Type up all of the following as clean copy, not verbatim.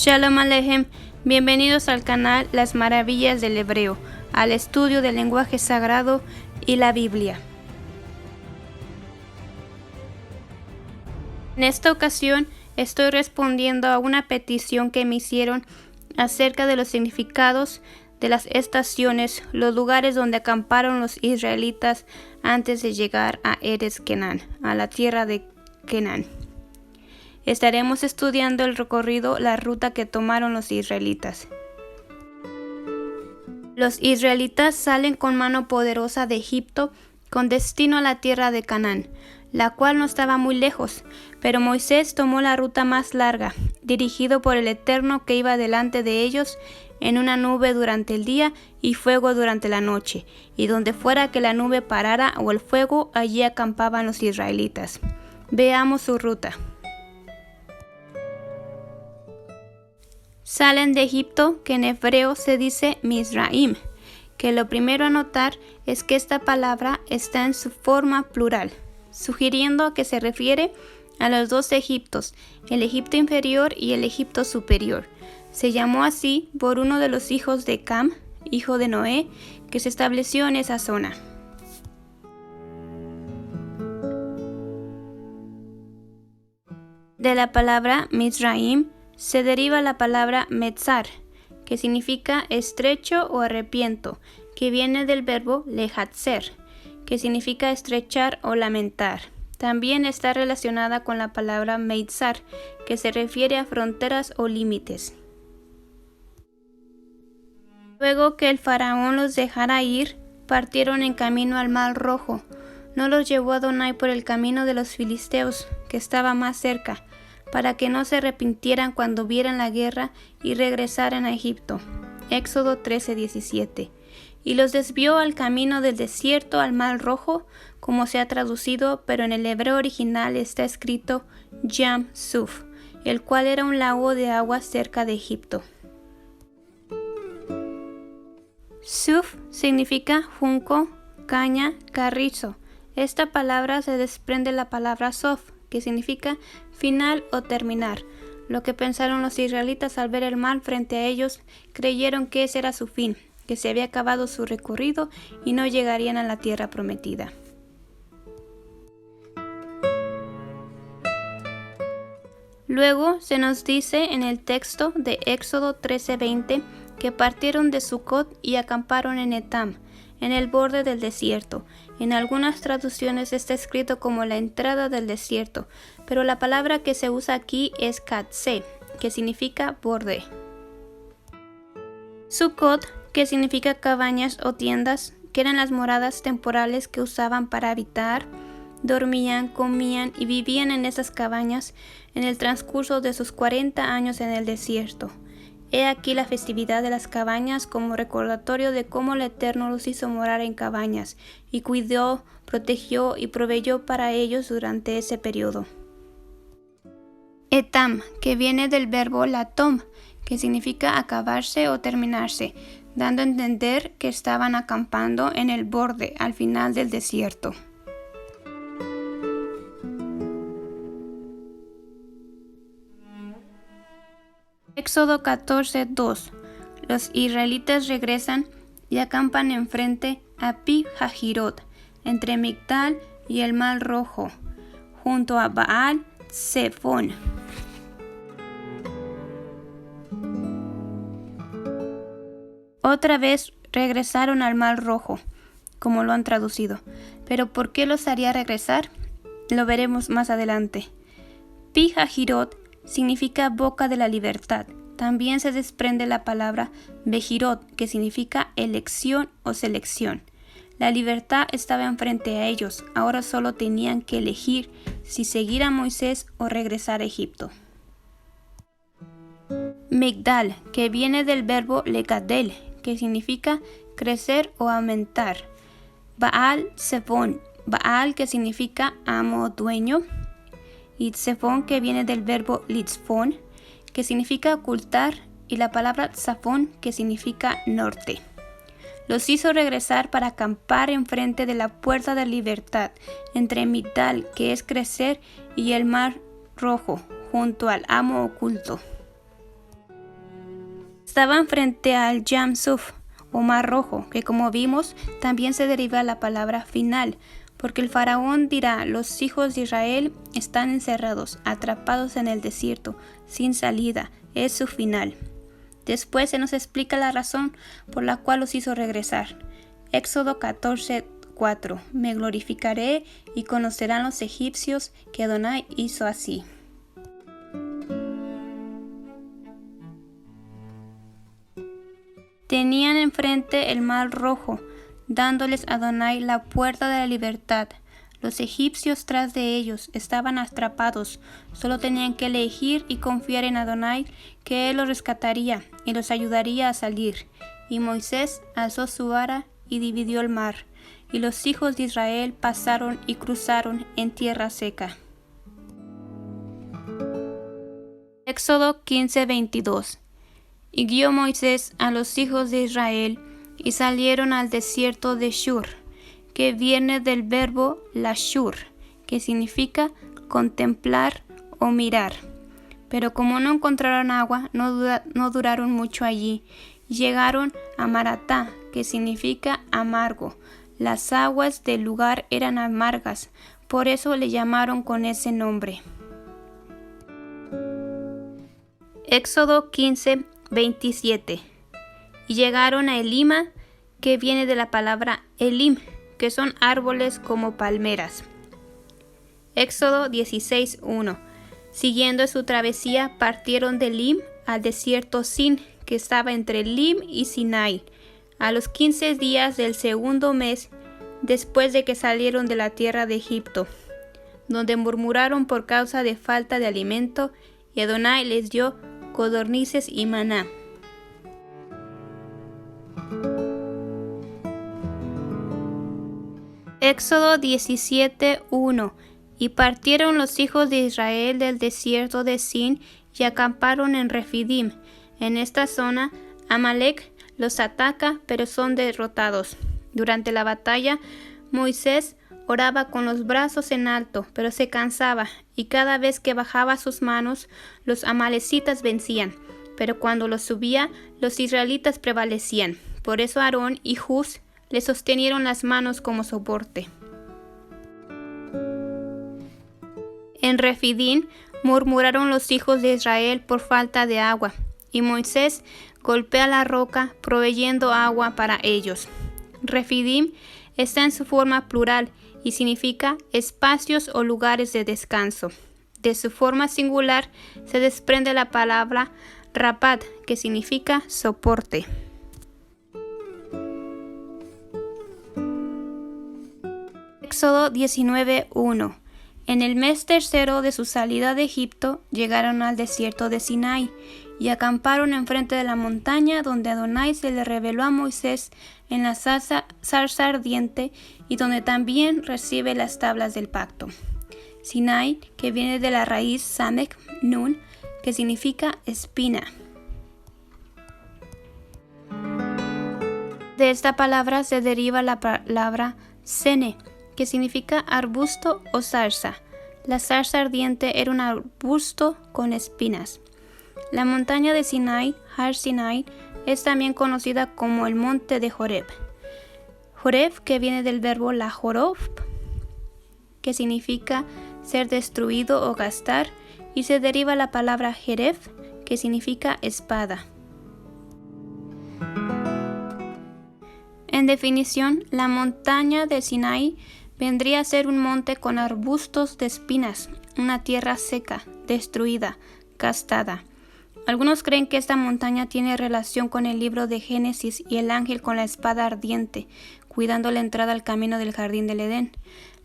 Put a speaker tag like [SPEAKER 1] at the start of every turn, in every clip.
[SPEAKER 1] Shalom Alejem, bienvenidos al canal Las Maravillas del Hebreo, al estudio del lenguaje sagrado y la Biblia. En esta ocasión estoy respondiendo a una petición que me hicieron acerca de los significados de las estaciones, los lugares donde acamparon los israelitas antes de llegar a Eretz Kenán, a la tierra de Kenán. Estaremos estudiando el recorrido, la ruta que tomaron los israelitas. Los israelitas salen con mano poderosa de Egipto con destino a la tierra de Canaán, la cual no estaba muy lejos, pero Moisés tomó la ruta más larga, dirigido por el Eterno que iba delante de ellos en una nube durante el día y fuego durante la noche, y donde fuera que la nube parara o el fuego, allí acampaban los israelitas. Veamos su ruta. Salen de Egipto, que en hebreo se dice Mizraim, que lo primero a notar es que esta palabra está en su forma plural, sugiriendo que se refiere a los dos Egiptos, el Egipto inferior y el Egipto superior. Se llamó así por uno de los hijos de Cam, hijo de Noé, que se estableció en esa zona. De la palabra Mizraim se deriva la palabra metzar, que significa estrecho o arrepiento, que viene del verbo lehatzer, que significa estrechar o lamentar. También está relacionada con la palabra meitzar, que se refiere a fronteras o límites. Luego que el faraón los dejara ir, partieron en camino al Mar Rojo. No los llevó Adonai por el camino de los filisteos, que estaba más cerca, para que no se arrepintieran cuando vieran la guerra y regresaran a Egipto. Éxodo 13:17. Y los desvió al camino del desierto al Mar Rojo, como se ha traducido, pero en el hebreo original está escrito Yam Suf, el cual era un lago de agua cerca de Egipto. Suf significa junco, caña, carrizo. Esta palabra se desprende de la palabra sof, que significa final o terminar. Lo que pensaron los israelitas al ver el mar frente a ellos, creyeron que ese era su fin, que se había acabado su recorrido y no llegarían a la tierra prometida. Luego se nos dice en el texto de Éxodo 13:20 que partieron de Sucot y acamparon en Etam, en el borde del desierto. En algunas traducciones está escrito como la entrada del desierto, pero la palabra que se usa aquí es katse, que significa borde. Sucot, que significa cabañas o tiendas, que eran las moradas temporales que usaban para habitar, dormían, comían y vivían en esas cabañas en el transcurso de sus 40 años en el desierto. He aquí la festividad de las cabañas como recordatorio de cómo el Eterno los hizo morar en cabañas y cuidó, protegió y proveyó para ellos durante ese periodo. Etam, que viene del verbo latom, que significa acabarse o terminarse, dando a entender que estaban acampando en el borde, al final del desierto. Éxodo 14:2. Los israelitas regresan y acampan enfrente a Pi Hahirot, entre Migdal y el Mar Rojo, junto a Baal Zephón. Otra vez regresaron al Mar Rojo, como lo han traducido. Pero ¿por qué los haría regresar? Lo veremos más adelante. Pi Hahirot significa boca de la libertad. También se desprende la palabra Bejirot, que significa elección o selección. La libertad estaba enfrente a ellos, ahora solo tenían que elegir si seguir a Moisés o regresar a Egipto. Migdal, que viene del verbo legadel, que significa crecer o aumentar. Baal Zephón, Baal, que significa amo o dueño, y Zephón, que viene del verbo litzfón, que significa ocultar, y la palabra tzafón, que significa norte. Los hizo regresar para acampar enfrente de la puerta de libertad, entre Migdal, que es crecer, y el Mar Rojo, junto al amo oculto. Estaban frente al Yam Suf, o Mar Rojo, que como vimos también se deriva de la palabra final, porque el faraón dirá: los hijos de Israel están encerrados, atrapados en el desierto, sin salida, es su final. Después se nos explica la razón por la cual los hizo regresar. Éxodo 14:4. Me glorificaré y conocerán los egipcios que Adonai hizo así. Tenían enfrente el Mar Rojo, dándoles a Adonai la puerta de la libertad. Los egipcios tras de ellos estaban atrapados, solo tenían que elegir y confiar en Adonai, que él los rescataría y los ayudaría a salir. Y Moisés alzó su vara y dividió el mar, y los hijos de Israel pasaron y cruzaron en tierra seca. Éxodo 15:22. Y guió Moisés a los hijos de Israel, y salieron al desierto de Shur, que viene del verbo lashur, que significa contemplar o mirar. Pero como no encontraron agua, no duraron mucho allí. Llegaron a Maratá, que significa amargo. Las aguas del lugar eran amargas, por eso le llamaron con ese nombre. Éxodo 15:27. Y llegaron a Elima, que viene de la palabra Elim, que son árboles como palmeras. Éxodo 16:1. Siguiendo su travesía, partieron de Elim al desierto Sin, que estaba entre Elim y Sinai, a los 15 días del segundo mes, después de que salieron de la tierra de Egipto, donde murmuraron por causa de falta de alimento, y Adonai les dio codornices y maná. Éxodo 17:1. Y partieron los hijos de Israel del desierto de Sin y acamparon en Refidim. En esta zona, Amalek los ataca, pero son derrotados. Durante la batalla, Moisés oraba con los brazos en alto, pero se cansaba, y cada vez que bajaba sus manos, los amalecitas vencían. Pero cuando los subía, los israelitas prevalecían. Por eso Aarón y Huz le sostenieron las manos como soporte. En Refidín murmuraron los hijos de Israel por falta de agua, y Moisés golpea la roca proveyendo agua para ellos. Refidim está en su forma plural y significa espacios o lugares de descanso. De su forma singular se desprende la palabra rapat, que significa soporte. Éxodo 19:1. En el mes tercero de su salida de Egipto, llegaron al desierto de Sinai y acamparon enfrente de la montaña donde Adonai se le reveló a Moisés en la zarza ardiente y donde también recibe las tablas del pacto. Sinai, que viene de la raíz Samek Nun, que significa espina. De esta palabra se deriva la palabra Sene, que significa arbusto o zarza. La zarza ardiente era un arbusto con espinas. La montaña de Sinai, Har Sinai, es también conocida como el monte de Horeb. Horeb, que viene del verbo lahorov, que significa ser destruido o gastar, y se deriva la palabra Jeref, que significa espada. En definición, la montaña de Sinai vendría a ser un monte con arbustos de espinas, una tierra seca, destruida, gastada. Algunos creen que esta montaña tiene relación con el libro de Génesis y el ángel con la espada ardiente, cuidando la entrada al camino del jardín del Edén.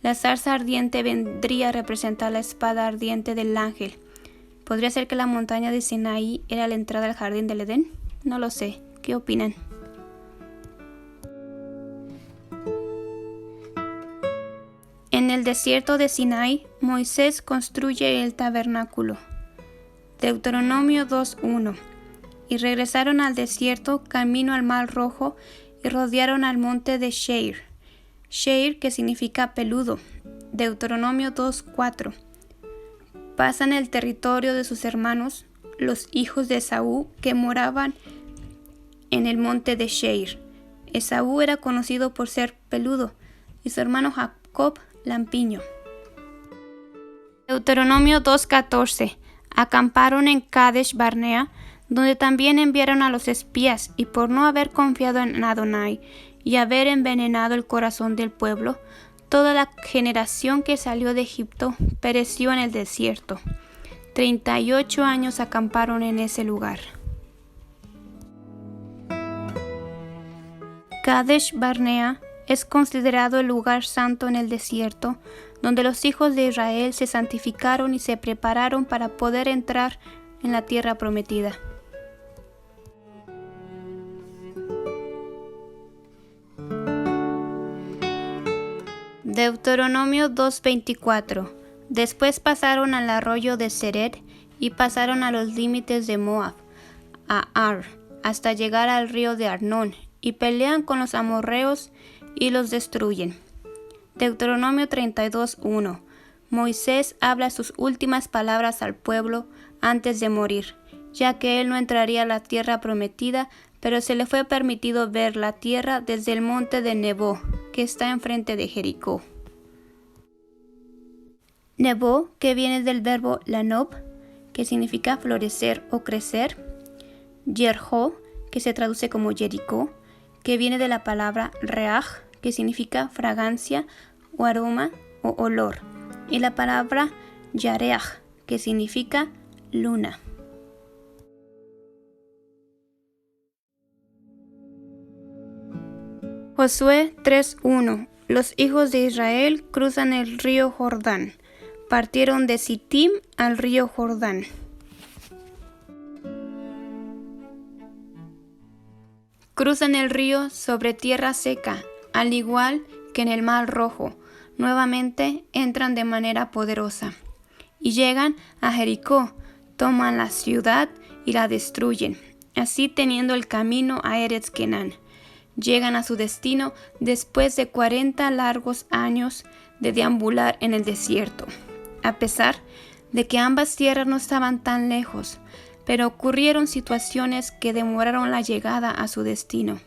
[SPEAKER 1] La zarza ardiente vendría a representar la espada ardiente del ángel. ¿Podría ser que la montaña de Sinaí era la entrada al jardín del Edén? No lo sé. ¿Qué opinan? En el desierto de Sinai, Moisés construye el tabernáculo. Deuteronomio 2:1. Y regresaron al desierto camino al Mar Rojo y rodearon al monte de Sheir. Sheir, que significa peludo. Deuteronomio 2:4. Pasan el territorio de sus hermanos, los hijos de Esaú, que moraban en el monte de Seir. Esaú era conocido por ser peludo y su hermano Jacob lampiño. Deuteronomio 2:14. Acamparon en Kadesh Barnea, donde también enviaron a los espías, y por no haber confiado en Adonai y haber envenenado el corazón del pueblo, toda la generación que salió de Egipto pereció en el desierto. 38 años acamparon en ese lugar. Kadesh Barnea es considerado el lugar santo en el desierto, donde los hijos de Israel se santificaron y se prepararon para poder entrar en la tierra prometida. Deuteronomio 2:24. Después pasaron al arroyo de Sered y pasaron a los límites de Moab, a Ar, hasta llegar al río de Arnón, y pelean con los amorreos y los destruyen. Deuteronomio 32:1. Moisés habla sus últimas palabras al pueblo antes de morir, ya que él no entraría a la tierra prometida, pero se le fue permitido ver la tierra desde el monte de Nebo, que está enfrente de Jericó. Nebo, que viene del verbo lanob, que significa florecer o crecer. Jerjo, que se traduce como Jericó, que viene de la palabra reaj, que significa fragancia o aroma o olor, y la palabra yareaj, que significa luna. Josué 3:1. Los hijos de Israel cruzan el río Jordán. Partieron de Sittim al río Jordán. Cruzan el río sobre tierra seca, al igual que en el Mar Rojo. Nuevamente entran de manera poderosa y llegan a Jericó, toman la ciudad y la destruyen, así teniendo el camino a Eretz Kenán. Llegan a su destino después de 40 largos años de deambular en el desierto, a pesar de que ambas tierras no estaban tan lejos, pero ocurrieron situaciones que demoraron la llegada a su destino.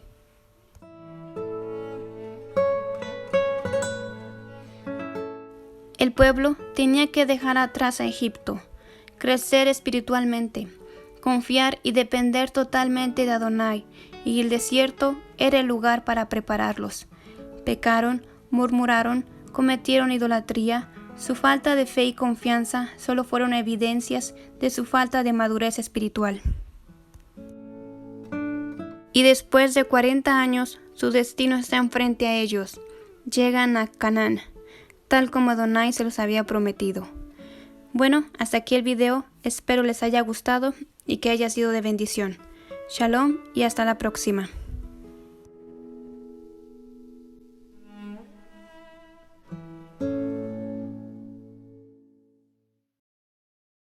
[SPEAKER 1] El pueblo tenía que dejar atrás a Egipto, crecer espiritualmente, confiar y depender totalmente de Adonai, y el desierto era el lugar para prepararlos. Pecaron, murmuraron, cometieron idolatría. Su falta de fe y confianza solo fueron evidencias de su falta de madurez espiritual. Y después de 40 años, su destino está enfrente a ellos. Llegan a Canaán, tal como Adonai se los había prometido. Bueno, hasta aquí el video. Espero les haya gustado y que haya sido de bendición. Shalom y hasta la próxima.